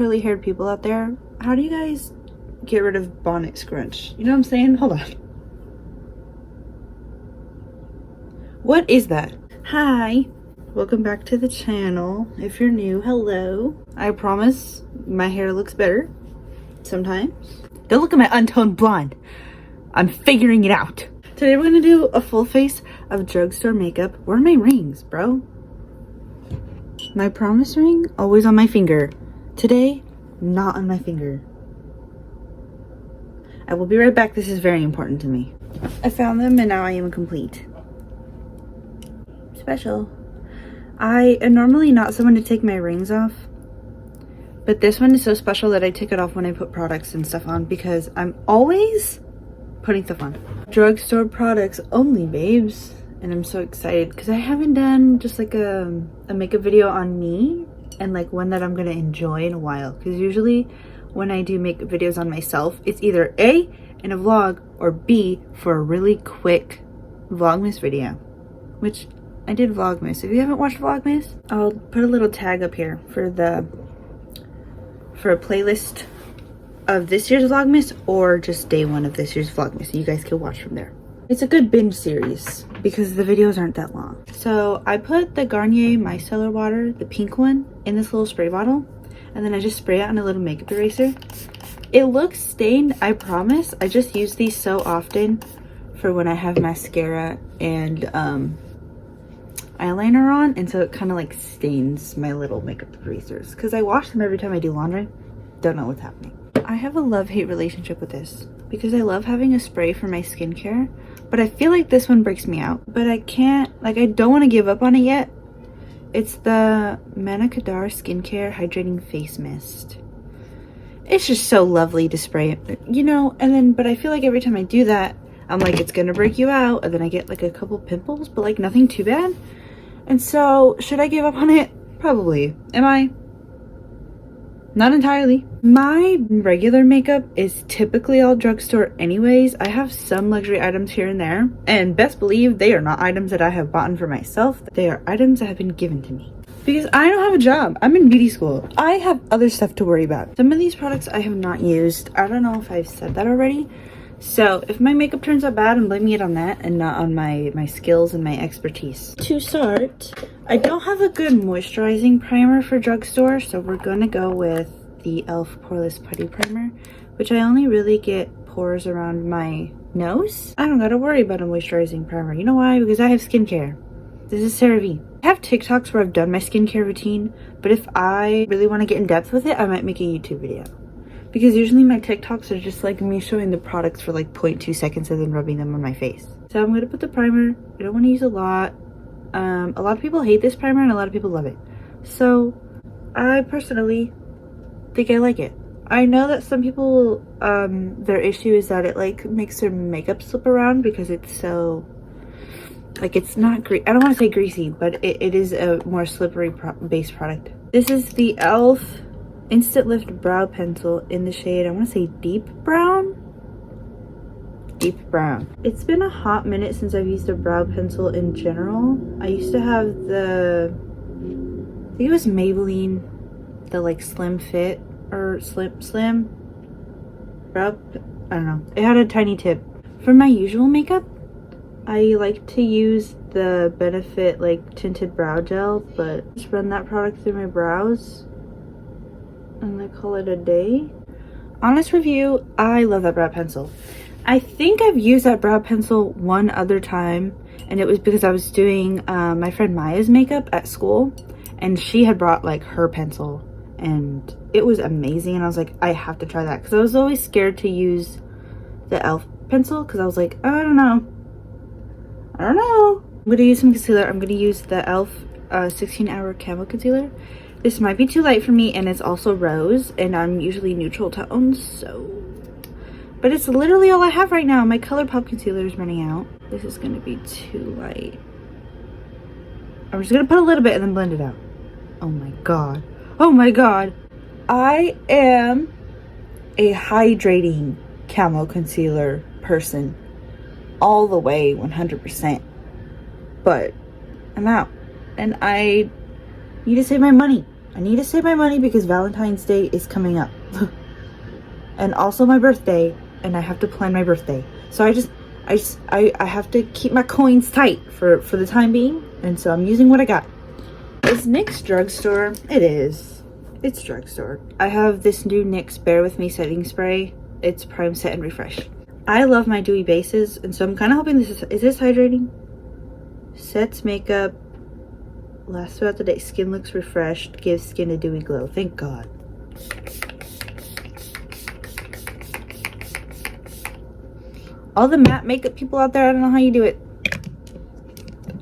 curly haired people out there, how do you guys get rid of bonnet scrunch? You know what I'm saying? Hold on. What is that? Hi, welcome back to the channel. If you're new, hello. I promise my hair looks better sometimes. Don't look at my untoned blonde. I'm figuring it out. Today we're gonna do a full face of drugstore makeup. Where are my rings, bro? My promise ring, always on my finger. Today, not on my finger. I will be right back. This is very important to me. I found them and now I am complete. Special. I am normally not someone to take my rings off, but this one is so special that I take it off when I put products and stuff on because I'm always putting stuff on. Drugstore products only, babes. And I'm so excited because I haven't done just like a makeup video on me and like one that I'm gonna enjoy in a while, because usually when I do makeup videos on myself, it's either A, in a vlog, or B, for a really quick Vlogmas video, which I did Vlogmas. If you haven't watched Vlogmas, I'll put a little tag up here for a playlist of this year's Vlogmas or just day one of this year's Vlogmas. You guys can watch from there. It's a good binge series because the videos aren't that long. So I put the Garnier Micellar Water, the pink one, in this little spray bottle. And then I just spray it on a little makeup eraser. It looks stained, I promise. I just use these so often for when I have mascara and eyeliner on. And so it kind of like stains my little makeup erasers. Because I wash them every time I do laundry. Don't know what's happening. I have a love-hate relationship with this because I love having a spray for my skincare, but I feel like this one breaks me out. But I can't, like, I don't want to give up on it yet. It's the Manakadar Skincare Hydrating Face Mist. It's just so lovely to spray, you know, and then, but I feel like every time I do that, I'm like, it's gonna break you out, and then I get like a couple pimples, but like nothing too bad. And so, should I give up on it? Probably. Am I? Not entirely. My regular makeup is typically all drugstore anyways. I have some luxury items here and there, and best believe they are not items that I have bought for myself. They are items that have been given to me because I don't have a job. I'm in beauty school. I have other stuff to worry about. Some of these products I have not used. I don't know if I've said that already. So if my makeup turns out bad, I'm blaming it on that and not on my skills and my expertise. To start, I don't have a good moisturizing primer for drugstore, so we're gonna go with the e.l.f. Poreless Putty Primer, which I only really get pores around my nose. I don't gotta worry about a moisturizing primer. You know why? Because I have skincare. This is CeraVe. I have TikToks where I've done my skincare routine, but if I really want to get in depth with it, I might make a YouTube video. Because usually my TikToks are just like me showing the products for like 0.2 seconds and then rubbing them on my face. So I'm going to put the primer. I don't want to use a lot. A lot of people hate this primer and a lot of people love it. So I personally think I like it. I know that some people, their issue is that it like makes their makeup slip around because it's so, like it's not I don't want to say greasy, but it is a more slippery base product. This is the e.l.f. Instant Lift Brow Pencil in the shade, I want to say deep brown. Deep brown. It's been a hot minute since I've used a brow pencil in general. I used to have the, I think it was Maybelline, the like slim fit or slim brow, I don't know. It had a tiny tip. For my usual makeup, I like to use the Benefit like tinted brow gel, but just run that product through my brows and I call it a day. Honest review, I love that brow pencil. I think I've used that brow pencil one other time, and it was because I was doing my friend Maya's makeup at school, and she had brought like her pencil and it was amazing, and I was like, I have to try that because I was always scared to use the e.l.f. pencil because I was like, I don't know. I'm gonna use some concealer. I'm gonna use the e.l.f. 16 Hour Camo Concealer. This might be too light for me, and it's also rose, and I'm usually neutral tones, so... But it's literally all I have right now. My ColourPop concealer is running out. This is gonna be too light. I'm just gonna put a little bit and then blend it out. Oh my god. Oh my god. I am a hydrating camo concealer person. All the way, 100%. But I'm out. And I need to save my money. I need to save my money because Valentine's Day is coming up. And also my birthday, and I have to plan my birthday. So I have to keep my coins tight for the time being, and so I'm using what I got. Is NYX Drugstore? It is. It's Drugstore. I have this new NYX Bear With Me setting spray. It's Prime, Set, and Refresh. I love my dewy bases, and so I'm kind of hoping this is this hydrating? Sets makeup, lasts throughout the day. Skin looks refreshed, gives skin a dewy glow. Thank God. All the matte makeup people out there, I don't know how you do it.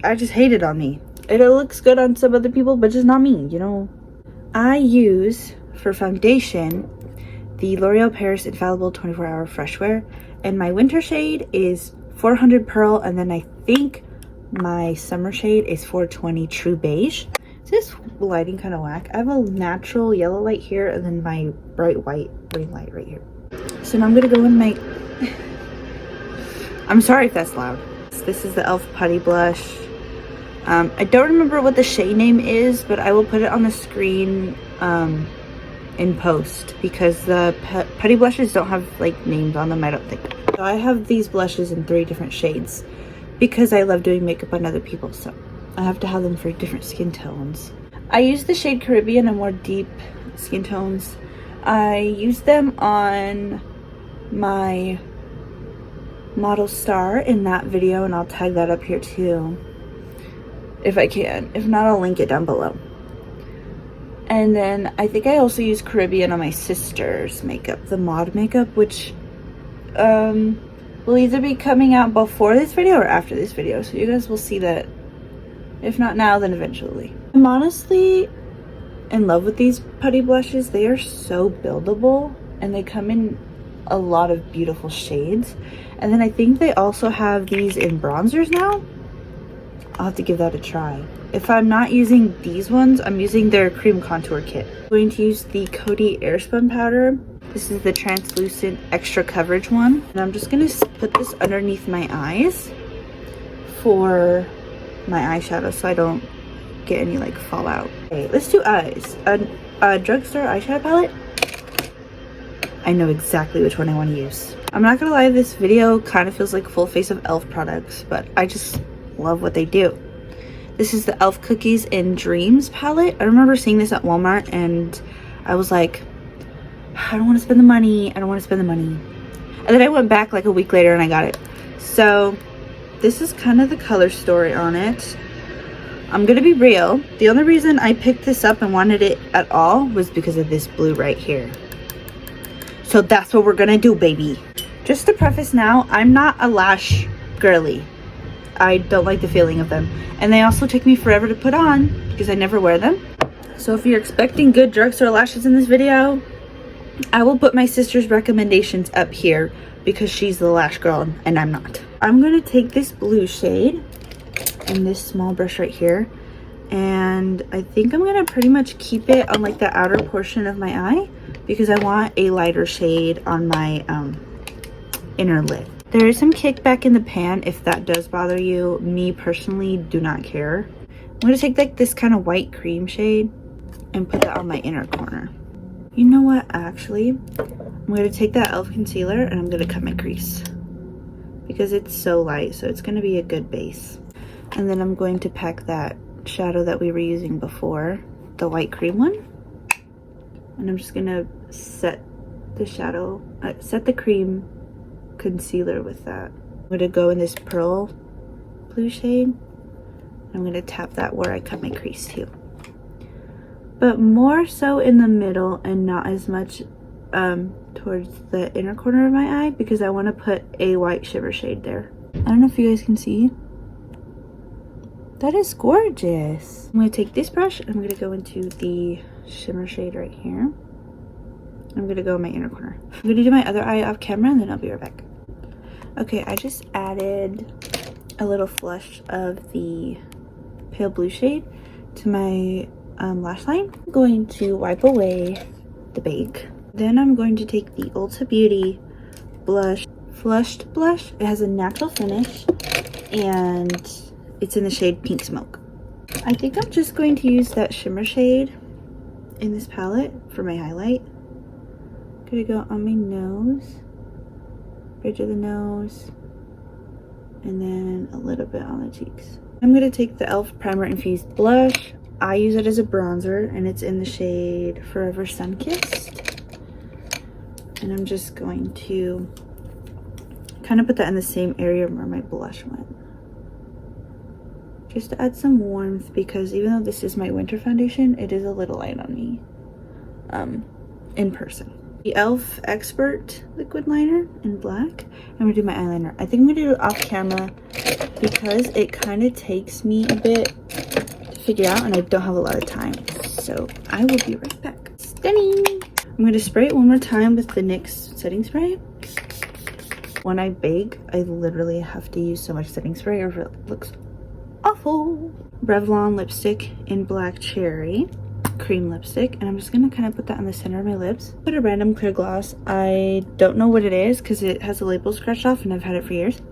I just hate it on me. It looks good on some other people, but just not me, you know. I use, for foundation, the L'Oreal Paris Infallible 24-Hour Fresh Wear. And my winter shade is 400 Pearl, and then I think my summer shade is 420 True Beige. Is this lighting kind of whack? I have a natural yellow light here, and then my bright white green light right here. So now I'm gonna go in my... I'm sorry if that's loud. This is the e.l.f. Putty Blush. I don't remember what the shade name is, but I will put it on the screen in post, because the putty blushes don't have like names on them, I don't think. So I have these blushes in 3 different shades because I love doing makeup on other people, so I have to have them for different skin tones. I use the shade Caribbean on more deep skin tones. I use them on my model star in that video, and I'll tag that up here too if I can. If not, I'll link it down below. And then I think I also use Caribbean on my sister's makeup, the mod makeup, which will either be coming out before this video or after this video, so you guys will see that. If not now, then eventually. I'm honestly in love with these putty blushes. They are so buildable, and they come in a lot of beautiful shades. And then I think they also have these in bronzers now. I'll have to give that a try. If I'm not using these ones, I'm using their cream contour kit. I'm going to use the Coty Airspun powder. This is the translucent extra coverage one. And I'm just gonna put this underneath my eyes for my eyeshadow so I don't get any like fallout. Okay, let's do eyes. A Drugstore eyeshadow palette. I know exactly which one I want to use. I'm not gonna lie, this video kind of feels like full face of e.l.f. products, but I just love what they do. This is the e.l.f. Cookies and Dreams palette. I remember seeing this at Walmart and I was like, I don't want to spend the money. I don't want to spend the money. And then I went back like a week later and I got it. So this is kind of the color story on it. I'm gonna be real. The only reason I picked this up and wanted it at all was because of this blue right here. So that's what we're gonna do, baby. Just to preface now, I'm not a lash girly. I don't like the feeling of them. And they also take me forever to put on because I never wear them. So if you're expecting good drugstore lashes in this video, I will put my sister's recommendations up here because she's the lash girl and I'm not. I'm gonna take this blue shade and this small brush right here, and I think I'm gonna pretty much keep it on like the outer portion of my eye because I want a lighter shade on my inner lid. There is some kickback in the pan if that does bother you. Me personally do not care. I'm gonna take like this kind of white cream shade and put that on my inner corner. You know what, actually, I'm gonna take that e.l.f. concealer and I'm gonna cut my crease because it's so light, so it's gonna be a good base. And then I'm going to pack that shadow that we were using before, the white cream one. And I'm just gonna set the shadow, set the cream concealer with that. I'm gonna go in this pearl blue shade. I'm gonna tap that where I cut my crease too. But more so in the middle and not as much towards the inner corner of my eye because I want to put a white shimmer shade there. I don't know if you guys can see. That is gorgeous. I'm going to take this brush and I'm going to go into the shimmer shade right here. I'm going to go in my inner corner. I'm going to do my other eye off camera and then I'll be right back. Okay, I just added a little flush of the pale blue shade to my lash line. I'm going to wipe away the bake. Then I'm going to take the Ulta Beauty blush, Flushed blush. It has a natural finish and it's in the shade Pink Smoke. I think I'm just going to use that shimmer shade in this palette for my highlight. Gonna go on my nose, bridge of the nose, and then a little bit on the cheeks. I'm gonna take the e.l.f. Primer Infused Blush. I use it as a bronzer and it's in the shade Forever Sunkissed. And I'm just going to kind of put that in the same area where my blush went. Just to add some warmth, because even though this is my winter foundation, it is a little light on me in person. The e.l.f. Expert liquid liner in black. I'm gonna do my eyeliner. I think I'm gonna do it off camera because it kind of takes me a bit to figure out and I don't have a lot of time. So I will be right back. Stunning! I'm gonna spray it one more time with the NYX setting spray. When I bake, I literally have to use so much setting spray or it looks awful. Revlon lipstick in Black Cherry, cream lipstick, and I'm just gonna kind of put that on the center of my lips. Put a random clear gloss. I don't know what it is because it has the label scratched off and I've had it for years.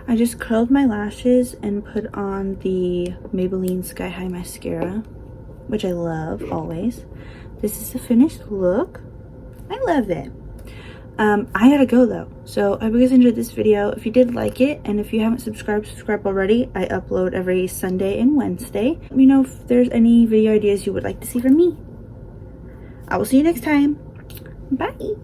I just curled my lashes and put on the Maybelline Sky High mascara, which I love always. This is the finished look. I love it. I gotta go though, so I hope you guys enjoyed this video. If you did like it, and if you haven't subscribed, subscribe already. I upload every Sunday and Wednesday. Let me know if there's any video ideas you would like to see from me. I will see you next time. Bye.